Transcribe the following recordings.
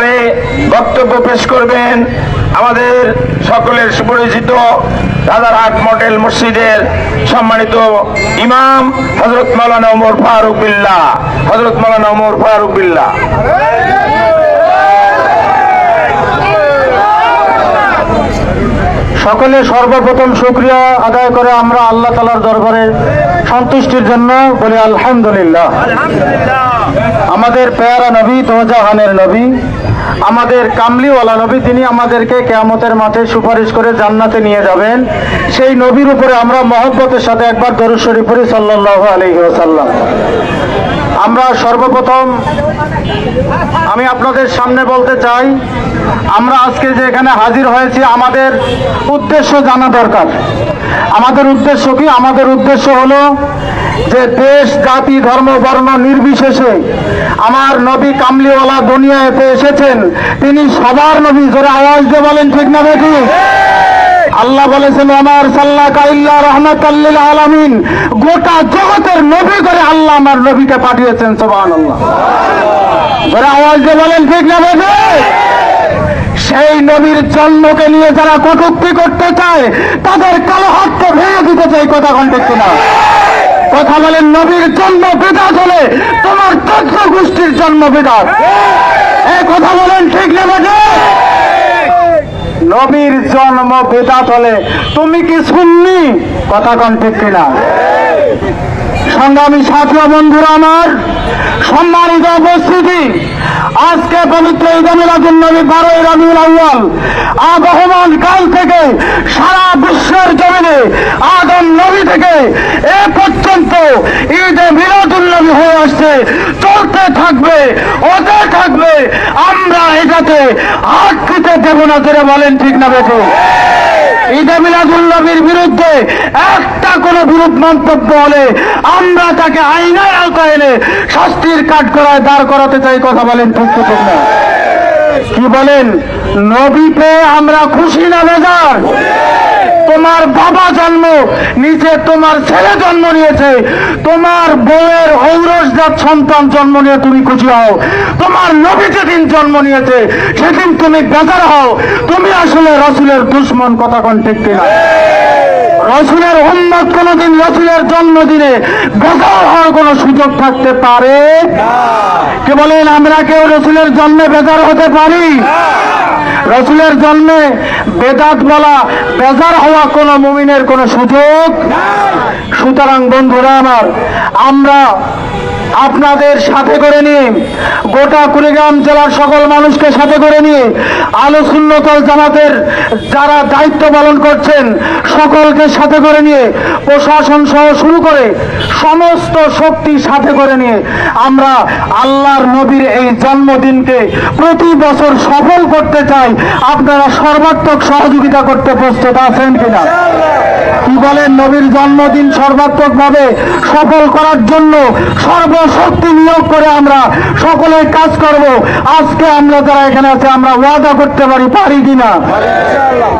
ব্যাপারে বক্তব্য পেশ করবেন আমাদের সকলের সুপরিচিত রাজারহাট মডেল মসজিদের সম্মানিত ইমাম হযরত মাওলানা ওমর ফারুক বিল্লাহ। হযরত মাওলানা ওমর ফারুক বিল্লাহ। সকলে সর্বপ্রথম শুকরিয়া আদায় করে আমরা আল্লাহ তাআলার দরবারে সন্তুষ্টির জন্য বলি আলহামদুলিল্লাহ। আমাদের পেয়ারা নবী, দোজাহানের নবী, আমাদের কামলিওয়ালা নবী, তিনি আমাদেরকে কিয়ামতের মাঠে সুপারিশ করে জান্নাতে নিয়ে যাবেন। সেই নবীর উপরে আমরা মহব্বতের সাথে একবার দরুদ শরীফ পড়ি সাল্লাল্লাহু আলাইহি ওয়াসাল্লাম। আমরা সর্বপ্রথম আমি আপনাদের সামনে বলতে চাই, আমরা আজকে যে এখানে হাজির হয়েছি আমাদের উদ্দেশ্য জানা দরকার। আমাদের উদ্দেশ্য কি? আমাদের উদ্দেশ্য হলো যে দেশ, জাতি, ধর্ম, বর্ণ নির্বিশেষে আমার নবী কামলিওয়ালা দুনিয়াতে এসেছেন, তিনি সবার নবী। জোরে আওয়াজ দিয়ে বলেন ঠিক না বেটি? আল্লাহ বলেছেন আমার সাল্লাকা ইল্লা রাহমাতাল লিল আলামিন, গোটা জগতের নবী করে আল্লাহ আমার নবীকে পাঠিয়েছেন। সুবহানাল্লাহ। জোরে আওয়াজ দিয়ে বলেন ঠিক না বেটি? সেই নবীর জন্মকে নিয়ে যারা কটূক্তি করতে চায় তাদের কালো হাতকে ভেঙে দিতে চাই। কথা কোন ঠিক না? কথা বলেন, নবীর জন্ম বিদআত হলে তোমার 14 গোষ্ঠীর জন্ম বিদআত। এই কথা বলেন ঠিক না বেটি? নবীর জন্ম বিদআত হলে তুমি কি সুন্নি? কথা কোন ঠিক কিনা? সংগ্রামী সাথী ও বন্ধুরা আমার, সম্মানিত উপস্থিতি, আজকে পবিত্র ঈদ মিলাদুন নবী 12 রবিউল আউয়াল আবহমান কাল থেকে সারা বিশ্বের জমিনে আদম নবী থেকে এ পর্যন্ত ঈদে মিলাদুন নবী হয়ে আসছে, চলতে থাকবে, হতে থাকবে। আমরা এটাতে হাত দিতে দেব না। জোরে বলেন ঠিক না বেঠো? ঈদে মিলাদুন নবীর বিরুদ্ধে একটা কোনো বিরূপ মন্তব্য হলে আমরা তাকে আইনের আওতায় এনে শাস্তির কাঠগড়ায় দাঁড় করাতে চাই। কথা বলেন ঠিক না? কি বলেন? নবী পেয়ে আমরা খুশি না বেজার? তোমার বাবা জন্ম নিচে, তোমার ছেলে জন্ম নিয়েছে, তোমার বউয়ের ঔরসজাত সন্তান জন্ম নিয়ে তুমি খুশি হও। তোমার নবী যেদিন জন্ম নিয়েছে সেদিন তুমি বেজার হও। তুমি আসলে রাসূলের দুশমন। কথা কোন ঠিক কিনা? রাসূলের উম্মত কোনদিন রাসূলের জন্মদিনে বেজার হওয়ার কোনো সুযোগ থাকতে পারে না। কে বলেন আমরা কেউ রাসূলের জন্মে বেজার হতে পারি? রাসূলের জন্মে বেদাত বলা, বেজার হওয়া কোনো মুমিনের কোনো সুযোগ নাই। সুতরাং বন্ধুরা আমার, আমরা আপনাদের সাথে করে নিয়ে, গোটা কুড়িগ্রাম জেলার সকল মানুষকে সাথে করে নিয়ে, আহলে সুন্নাত ওয়াল জামাতের যারা দায়িত্ব পালন করছেন সকলকে সাথে করে নিয়ে, প্রশাসন সহ শুরু করে সমস্ত শক্তি সাথে করে নিয়ে আমরা আল্লাহর নবীর এই জন্মদিনকে প্রতি বছর সফল করতে চাই। আপনারা সর্বাত্মক সহযোগিতা করতে প্রস্তুত আছেন কিনা? কি বলেন? নবীর জন্মদিন সর্বাত্মকভাবে সফল করার জন্য সর্বশক্তি নিয়োগ করে আমরা সকলে কাজ করব। আজকে আমরা যারা এখানে আছে আমরা ওয়াদা করতে পারি কিনা?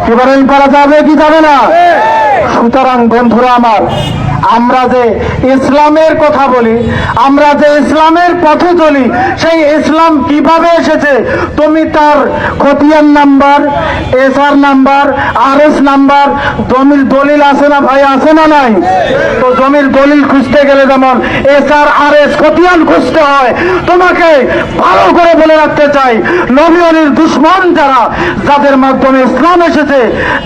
কি বলেন, পারা যাবে কি যাবে না? সুতরাং বন্ধুরা আমার, আমরা যে ইসলামের কথা বলি, আমরা যে ইসলামের পথে চলি, সেই ইসলাম কিভাবে এসেছে তুমি তার খতিয়ান number, SR number, RS number, জমির দলিল আছে না ভাই? আছে না নাই? তো জমির দলিল খুঁজতে গেলে যেমন এসআর, আরএস, খতিয়ান খুঁজতে হয়। তোমাকে ভালো করে বলে রাখতে চাই, নবী ওলির দুশমন যারা, যাদের মাধ্যমে ইসলাম এসেছে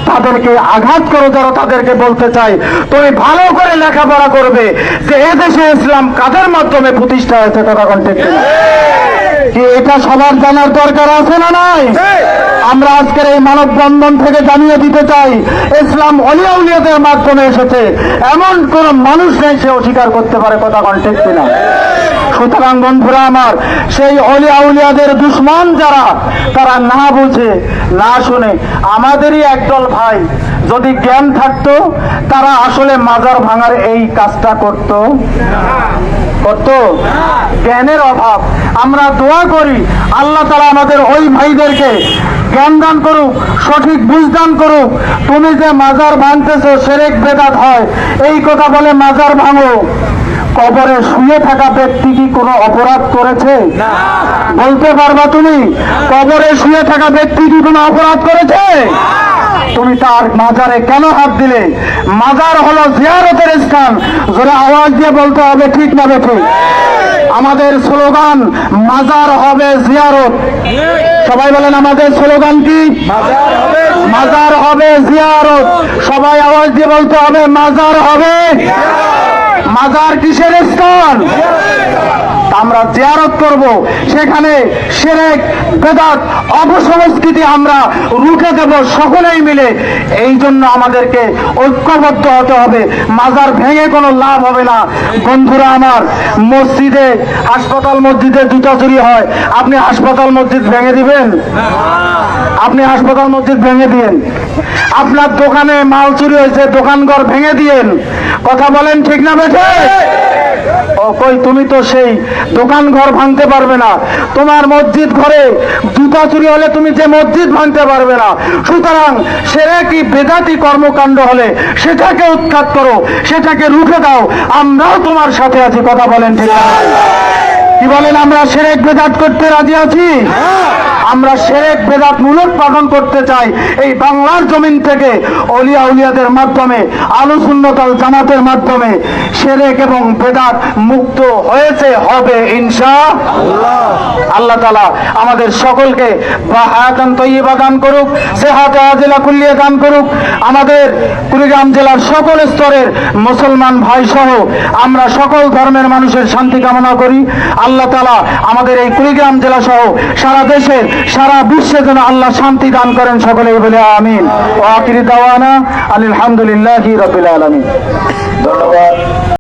তাদেরকে আঘাত করো যারা, তাদেরকে বলতে চাই তুমি ভালো করে লেখাপড়া করবে যে এদেশে ইসলাম কাদের মাধ্যমে প্রতিষ্ঠা হয়েছে। কথা কোন ঠিক কিনা? কি এটা সবার জানার দরকার আছে না নাই? আমরা আজকের এই মানববন্ধন থেকে জানিয়ে দিতে চাই, ইসলাম ওলি আউলিয়াদের মাধ্যমে এসেছে, এমন কোন মানুষ নেই সে অস্বীকার করতে পারে। কথা কোন ঠিক কিনা? সুতরাং বন্ধুরা আমার, সেই ওলি আউলিয়াদের দুশমন যারা, তারা না বুঝে না শুনে, আমাদেরই একদল ভাই যদি জ্ঞান থাকতো তারা আসলে মাজার ভাঙার এই কাজটা করত? জ্ঞানের অভাব। আমরা দোয়া করি আল্লাহ তাআলা আমাদের ওই ভাইদেরকে জ্ঞান দান করুক, সঠিক বুঝ দান করুক। তুমি যে মাজার ভাঙতেছো শিরক বেদাত হয়, এই কথা বলে মাজার ভাঙো। কবরে শুয়ে থাকা ব্যক্তি কি কোনো অপরাধ করেছে? বলতে পারবা তুমি কবরে শুয়ে থাকা ব্যক্তি কি কোনো অপরাধ করেছে? তুমি তার মাজারে কেন হাত দিলে? মাজার হলো জিয়ারতের স্থান। জোরে আওয়াজ দিয়ে বলতে হবে, ঠিক না বেঠিক? আমাদের স্লোগান মাজার হবে জিয়ারত। সবাই বলেন আমাদের স্লোগান কি? মাজার হবে জিয়ারত। সবাই আওয়াজ দিয়ে বলতে হবে মাজার হবে। মাজার কিসের স্থান? আমরা জিয়ারত করব, সেখানে শিরক বেদাত অপসংস্কৃতি আমরা রুখে দেব সকলেই মিলে। এই জন্য আমাদেরকে ঐক্যবদ্ধ হতে হবে। মাজার ভেঙে কোনো লাভ হবে না। বন্ধুরা আমার, মসজিদে হাসপাতাল মসজিদে জুতা চুরি হয়, আপনি হাসপাতাল মসজিদ ভেঙে দিবেন? আপনি হাসপাতাল মসজিদ ভেঙে দিয়েন। আপনার দোকানে মাল চুরি হয়েছে, দোকানঘর ভেঙে দিয়েন। কথা বলেন, ঠিক না বেঠে? ও কই, তুমি তো সেই দোকান ঘর ভাঙতে পারবে না। তোমার মসজিদ ঘরে জুতা চুরি হলে তুমি যে মসজিদ ভাঙতে পারবে না। সুতরাং শিরকি বেদাতি কর্মকাণ্ড হলে সেটাকে উৎখাত করো, সেটাকে রুখে দাও। আমরাও তোমার সাথে আছি। কথা বলেন, ঠিক আছে? কি বলেন? আমরা শিরক বেদাত করতে রাজি আছি। আমরা শিরক বেদাত মূলোৎপাটন করতে চাই। এই বাংলার জমিন থেকে অলিয়া উলিয়াদের মাধ্যমে, আহলে সুন্নাত ওয়াল জামাতের মাধ্যমে শিরক এবং বেদাত মুক্ত হয়েছে, হবে ইনশাআল্লাহ। আল্লাহ তাআলা আমাদের সকলকে হায়াতান তয়্যিবা দান করুক, সেহাতে আজিলা কুল্লিয়া দান করুক। আমাদের কুড়িগ্রাম জেলার সকল স্তরের মুসলমান ভাই সহ আমরা সকল ধর্মের মানুষের শান্তি কামনা করি। আল্লাহ তাআলা আমাদের এই কুড়িগ্রাম জেলা সহ সারা দেশের, সারা বিশ্বে যেন আল্লাহ শান্তি দান করেন। সকলেই বলে আমিন। ওয়া আখিরি দাওয়ানা আলহামদুলিল্লাহি রাব্বিল আলামিন। ধন্যবাদ।